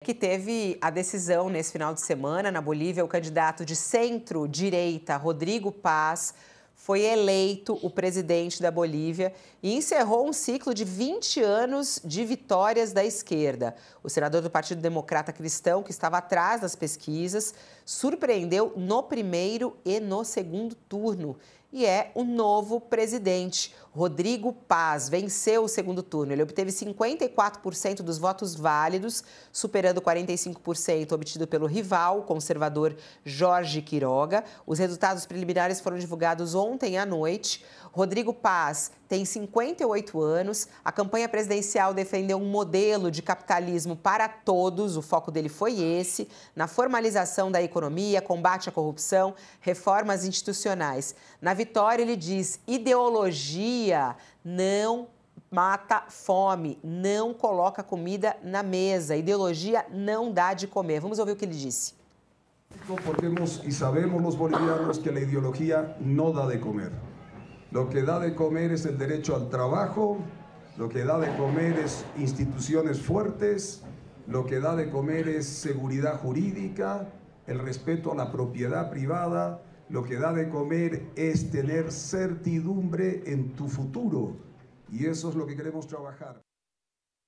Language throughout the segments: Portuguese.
Que teve a decisão nesse final de semana na Bolívia. O candidato de centro-direita, Rodrigo Paz, foi eleito o presidente da Bolívia e encerrou um ciclo de 20 anos de vitórias da esquerda. O senador do Partido Democrata Cristão, que estava atrás das pesquisas, surpreendeu no primeiro e no segundo turno. E é o novo presidente. Rodrigo Paz venceu o segundo turno. Ele obteve 54% dos votos válidos, superando 45% obtido pelo rival, o conservador Jorge Quiroga. Os resultados preliminares foram divulgados ontem à noite. Rodrigo Paz tem 58 anos. A campanha presidencial defendeu um modelo de capitalismo para todos. O foco dele foi esse, na formalização da economia, combate à corrupção, reformas institucionais. Na vitória, ele diz: ideologia não mata fome, não coloca comida na mesa. Ideologia não dá de comer. Vamos ouvir o que ele disse. Podemos y sabemos los bolivianos que la ideología no da de comer. Lo que da de comer es el derecho al trabajo, lo que da de comer es instituciones fuertes, lo que da de comer es seguridad jurídica, el respeto a la propiedad privada, lo que da de comer es tener certidumbre en tu futuro. Y eso es lo que queremos trabajar.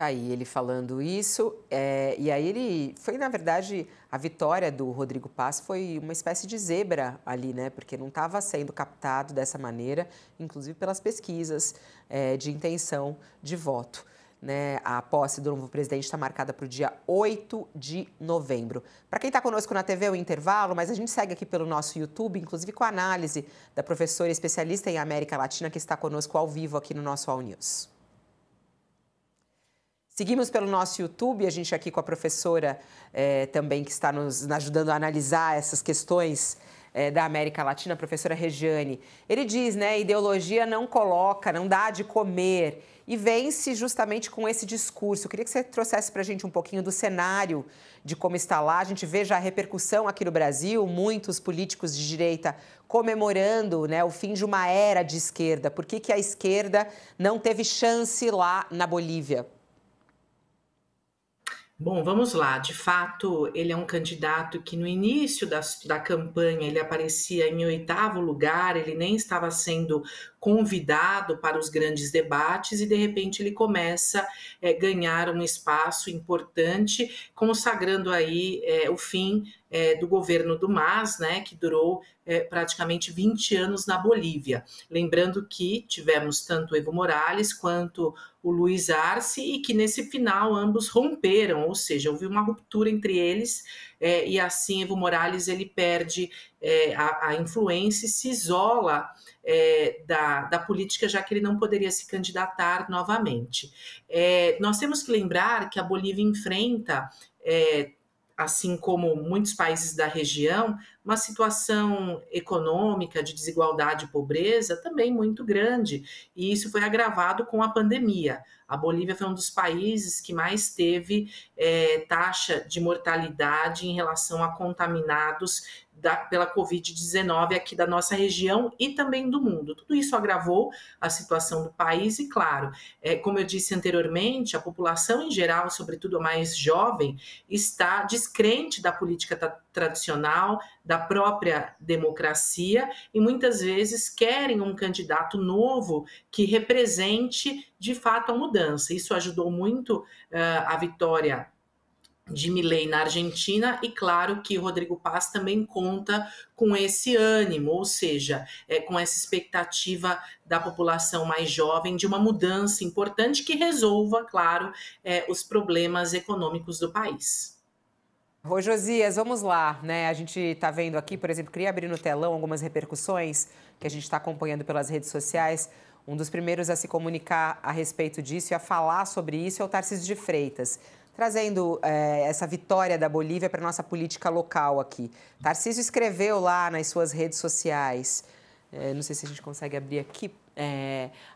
Aí ele falando isso, e aí ele foi, na verdade, a vitória do Rodrigo Paz foi uma espécie de zebra ali, né? Porque não estava sendo captado dessa maneira, inclusive pelas pesquisas de intenção de voto. Né? A posse do novo presidente está marcada para o dia 8 de novembro. Para quem está conosco na TV, é o intervalo, mas a gente segue aqui pelo nosso YouTube, inclusive com a análise da professora especialista em América Latina, que está conosco ao vivo aqui no nosso All News. Seguimos pelo nosso YouTube, a gente aqui com a professora também que está nos ajudando a analisar essas questões da América Latina, a professora Regiane. Ele diz, né, ideologia não coloca, não dá de comer e vence justamente com esse discurso. Eu queria que você trouxesse para a gente um pouquinho do cenário de como está lá. A gente vê já a repercussão aqui no Brasil, muitos políticos de direita comemorando, né, o fim de uma era de esquerda. Por que a esquerda não teve chance lá na Bolívia? Bom, vamos lá. De fato, ele é um candidato que no início da campanha ele aparecia em 8º lugar, ele nem estava sendo convidado para os grandes debates e, de repente, ele começa a ganhar um espaço importante, consagrando aí o fim do governo do MAS, né, que durou praticamente 20 anos na Bolívia. Lembrando que tivemos tanto o Evo Morales quanto o Luiz Arce e que nesse final ambos romperam, ou seja, houve uma ruptura entre eles e assim Evo Morales ele perde a influência e se isola da política, já que ele não poderia se candidatar novamente. Nós temos que lembrar que a Bolívia enfrenta assim como muitos países da região, uma situação econômica de desigualdade e pobreza também muito grande, e isso foi agravado com a pandemia. A Bolívia foi um dos países que mais teve taxa de mortalidade em relação a contaminados pela Covid-19 aqui da nossa região e também do mundo. Tudo isso agravou a situação do país e, claro, como eu disse anteriormente, a população em geral, sobretudo a mais jovem, está descrente da política tradicional, da própria democracia e muitas vezes querem um candidato novo que represente de fato a mudança. Isso ajudou muito a vitória de Milei na Argentina e claro que Rodrigo Paz também conta com esse ânimo, ou seja, com essa expectativa da população mais jovem de uma mudança importante que resolva, claro, os problemas econômicos do país. Ô, Josias, vamos lá, né? A gente está vendo aqui, por exemplo, queria abrir no telão algumas repercussões que a gente está acompanhando pelas redes sociais. Um dos primeiros a se comunicar a respeito disso e a falar sobre isso é o Tarcísio de Freitas, trazendo essa vitória da Bolívia para a nossa política local aqui. Tarcísio escreveu lá nas suas redes sociais, não sei se a gente consegue abrir aqui,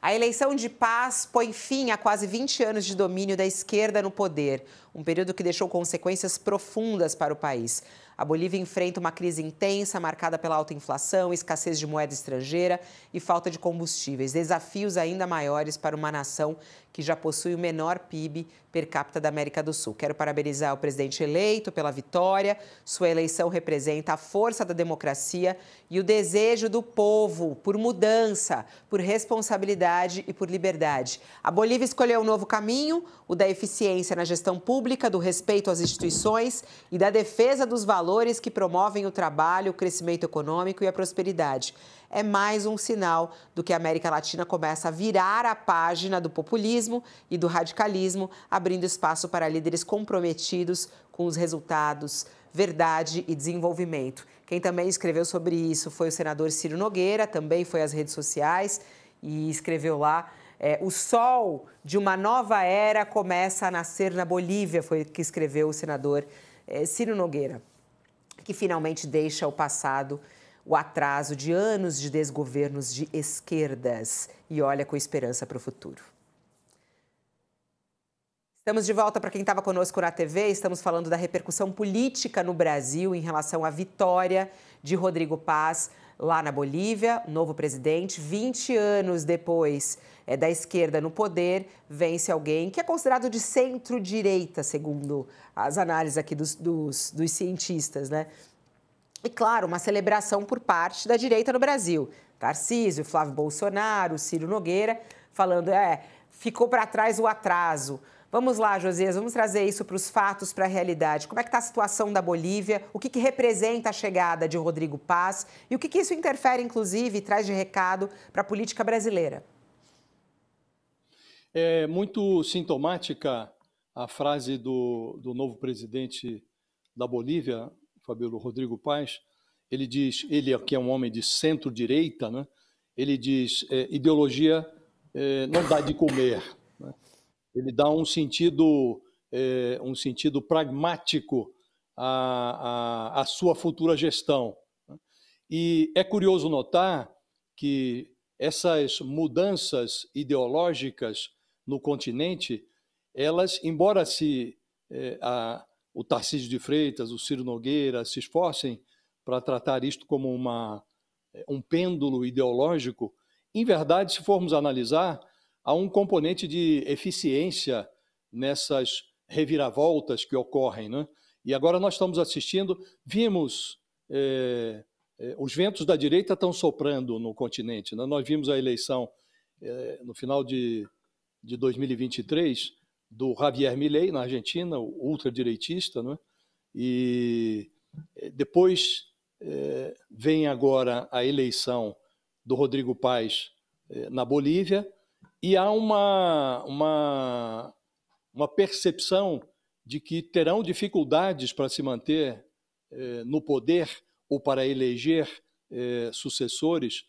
A eleição de paz põe fim a quase 20 anos de domínio da esquerda no poder, um período que deixou consequências profundas para o país. A Bolívia enfrenta uma crise intensa, marcada pela alta inflação, escassez de moeda estrangeira e falta de combustíveis. Desafios ainda maiores para uma nação que já possui o menor PIB per capita da América do Sul. Quero parabenizar o presidente eleito pela vitória. Sua eleição representa a força da democracia e o desejo do povo por mudança, por responsabilidade e por liberdade. A Bolívia escolheu um novo caminho, o da eficiência na gestão pública, do respeito às instituições e da defesa dos valores que promovem o trabalho, o crescimento econômico e a prosperidade. É mais um sinal do que a América Latina começa a virar a página do populismo e do radicalismo, abrindo espaço para líderes comprometidos com os resultados, verdade e desenvolvimento. Quem também escreveu sobre isso foi o senador Ciro Nogueira, também foi às redes sociais e escreveu lá: o sol de uma nova era começa a nascer na Bolívia, foi o que escreveu o senador Ciro Nogueira, que finalmente deixa o passado, o atraso de anos de desgovernos de esquerdas e olha com esperança para o futuro. Estamos de volta para quem estava conosco na TV, estamos falando da repercussão política no Brasil em relação à vitória de Rodrigo Paz lá na Bolívia, novo presidente. 20 anos depois da esquerda no poder, vence alguém que é considerado de centro-direita, segundo as análises aqui dos cientistas, né? E, claro, uma celebração por parte da direita no Brasil. Tarcísio, Flávio Bolsonaro, Ciro Nogueira, falando, ficou para trás o atraso. Vamos lá, Josias, vamos trazer isso para os fatos, para a realidade. Como é que está a situação da Bolívia? O que representa a chegada de Rodrigo Paz? E o que isso interfere, inclusive, e traz de recado para a política brasileira? É muito sintomática a frase do novo presidente da Bolívia, Fabíola, Rodrigo Paz. Ele diz, ele que é um homem de centro-direita, né? Ele diz, ideologia não dá de comer, né? Ele dá um sentido pragmático à sua futura gestão. E é curioso notar que essas mudanças ideológicas no continente, elas, embora o Tarcísio de Freitas, o Ciro Nogueira se esforcem para tratar isto como um pêndulo ideológico, em verdade, se formos analisar, há um componente de eficiência nessas reviravoltas que ocorrem, né? E agora nós estamos assistindo, vimos, os ventos da direita estão soprando no continente, né? Nós vimos a eleição no final de 2023 do Javier Milei, na Argentina, o ultradireitista, né? E depois vem agora a eleição do Rodrigo Paz na Bolívia, e há uma percepção de que terão dificuldades para se manter no poder ou para eleger sucessores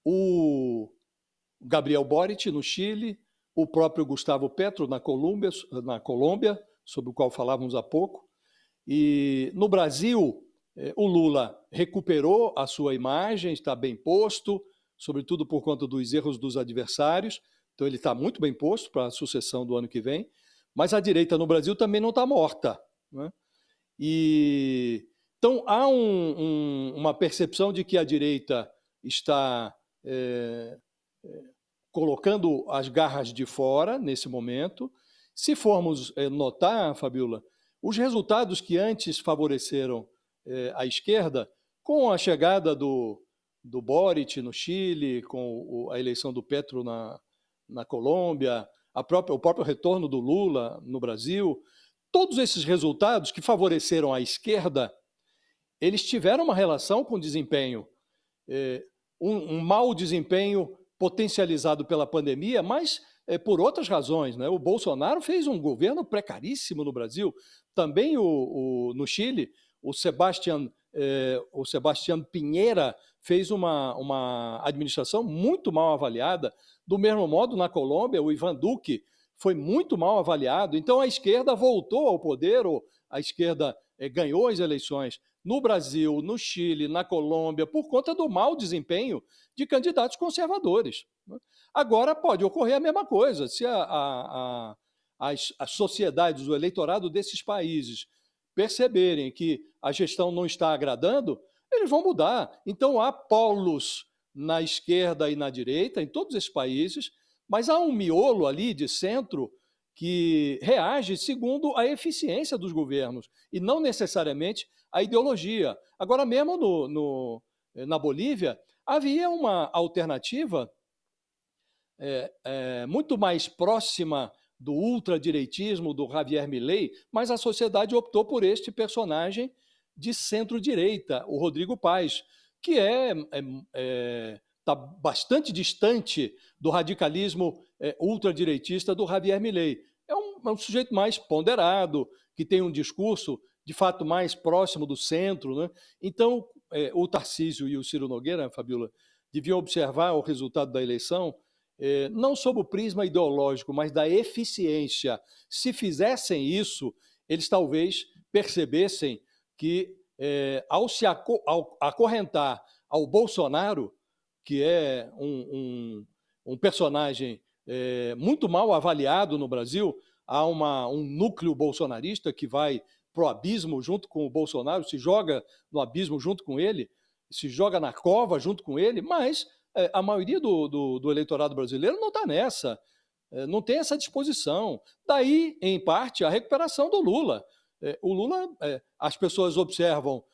o Gabriel Boric, no Chile, o próprio Gustavo Petro, na Colômbia, sobre o qual falávamos há pouco. E no Brasil, o Lula recuperou a sua imagem, está bem posto, sobretudo por conta dos erros dos adversários. Então, ele está muito bem posto para a sucessão do ano que vem. Mas a direita no Brasil também não está morta, né? Então, há uma percepção de que a direita está colocando as garras de fora nesse momento. Se formos notar, Fabíola, os resultados que antes favoreceram a esquerda, com a chegada do Boric no Chile, com a eleição do Petro na Colômbia, o próprio retorno do Lula no Brasil, todos esses resultados que favoreceram a esquerda, eles tiveram uma relação com o desempenho, um mau desempenho potencializado pela pandemia, mas por outras razões, né? O Bolsonaro fez um governo precaríssimo no Brasil, também no Chile, o Sebastián Piñera fez uma administração muito mal avaliada. Do mesmo modo, na Colômbia, o Iván Duque foi muito mal avaliado. Então, a esquerda voltou ao poder, ou a esquerda ganhou as eleições no Brasil, no Chile, na Colômbia, por conta do mau desempenho de candidatos conservadores, né? Agora pode ocorrer a mesma coisa, se as sociedades, o eleitorado desses países perceberem que a gestão não está agradando, eles vão mudar. Então há polos na esquerda e na direita, em todos esses países, mas há um miolo ali de centro que reage segundo a eficiência dos governos e não necessariamente a ideologia. Agora mesmo na Bolívia, havia uma alternativa muito mais próxima do ultradireitismo do Javier Milei, mas a sociedade optou por este personagem de centro-direita, o Rodrigo Paz, que está bastante distante do radicalismo ultradireitista do Javier Milei. É um sujeito mais ponderado, que tem um discurso, de fato, mais próximo do centro, né? Então, o Tarcísio e o Ciro Nogueira, Fabiola, deviam observar o resultado da eleição não sob o prisma ideológico, mas da eficiência. Se fizessem isso, eles talvez percebessem que, ao se acorrentar ao Bolsonaro, que é um personagem muito mal avaliado no Brasil, há um núcleo bolsonarista que vai para o abismo junto com o Bolsonaro, se joga no abismo junto com ele, se joga na cova junto com ele, mas a maioria do eleitorado brasileiro não está nessa, não tem essa disposição. Daí, em parte, a recuperação do Lula. O Lula, as pessoas observam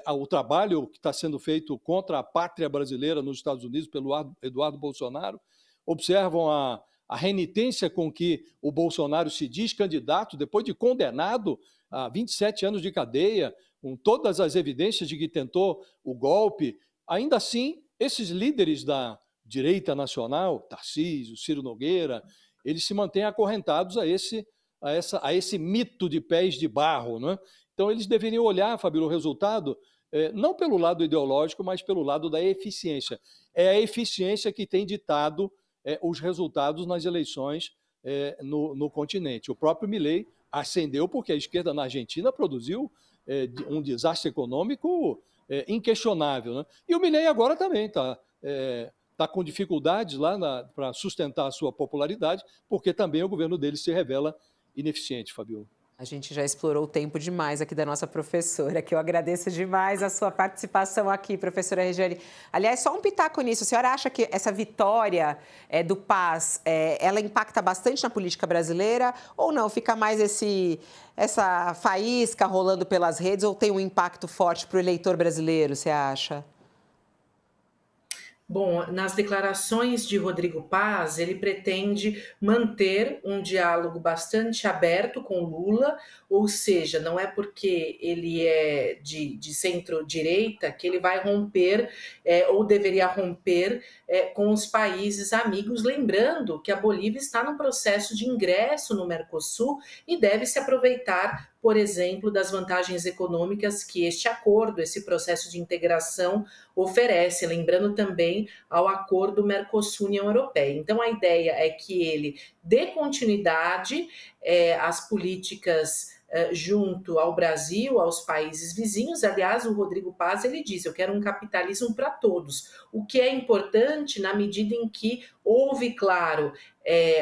o trabalho que está sendo feito contra a pátria brasileira nos Estados Unidos pelo Eduardo Bolsonaro, observam a renitência com que o Bolsonaro se diz candidato depois de condenado a 27 anos de cadeia, com todas as evidências de que tentou o golpe. Ainda assim, esses líderes da direita nacional, Tarcísio, Ciro Nogueira, eles se mantêm acorrentados a esse mito de pés de barro, né? Então, eles deveriam olhar, Fabíola, o resultado, não pelo lado ideológico, mas pelo lado da eficiência. É a eficiência que tem ditado os resultados nas eleições no continente. O próprio Milei ascendeu porque a esquerda na Argentina produziu um desastre econômico inquestionável, né? E o Milei agora também está com dificuldades lá para sustentar a sua popularidade, porque também o governo dele se revela ineficiente, Fabiola. A gente já explorou o tempo demais aqui da nossa professora, que eu agradeço demais a sua participação aqui, professora Regiane. Aliás, só um pitaco nisso. A senhora acha que essa vitória do Paz, ela impacta bastante na política brasileira ou não? Fica mais essa faísca rolando pelas redes ou tem um impacto forte para o eleitor brasileiro, você acha? Bom, nas declarações de Rodrigo Paz, ele pretende manter um diálogo bastante aberto com Lula, ou seja, não é porque ele é de centro-direita que ele vai romper ou deveria romper com os países amigos, lembrando que a Bolívia está num processo de ingresso no Mercosul e deve se aproveitar, por exemplo, das vantagens econômicas que este acordo, esse processo de integração oferece, lembrando também ao acordo Mercosul-União Europeia. Então, a ideia é que ele dê continuidade às políticas junto ao Brasil, aos países vizinhos. Aliás, o Rodrigo Paz, ele diz, eu quero um capitalismo para todos, o que é importante na medida em que houve, claro,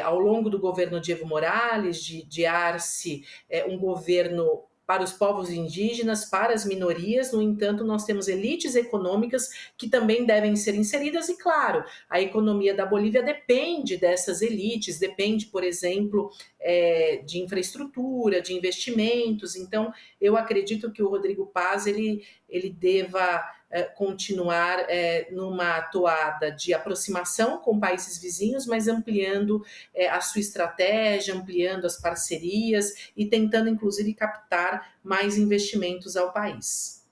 ao longo do governo de Evo Morales, de Arce, um governo para os povos indígenas, para as minorias. No entanto, nós temos elites econômicas que também devem ser inseridas e, claro, a economia da Bolívia depende dessas elites, depende, por exemplo, de infraestrutura, de investimentos. Então, eu acredito que o Rodrigo Paz ele deva continuar numa toada de aproximação com países vizinhos, mas ampliando a sua estratégia, ampliando as parcerias e tentando, inclusive, captar mais investimentos ao país.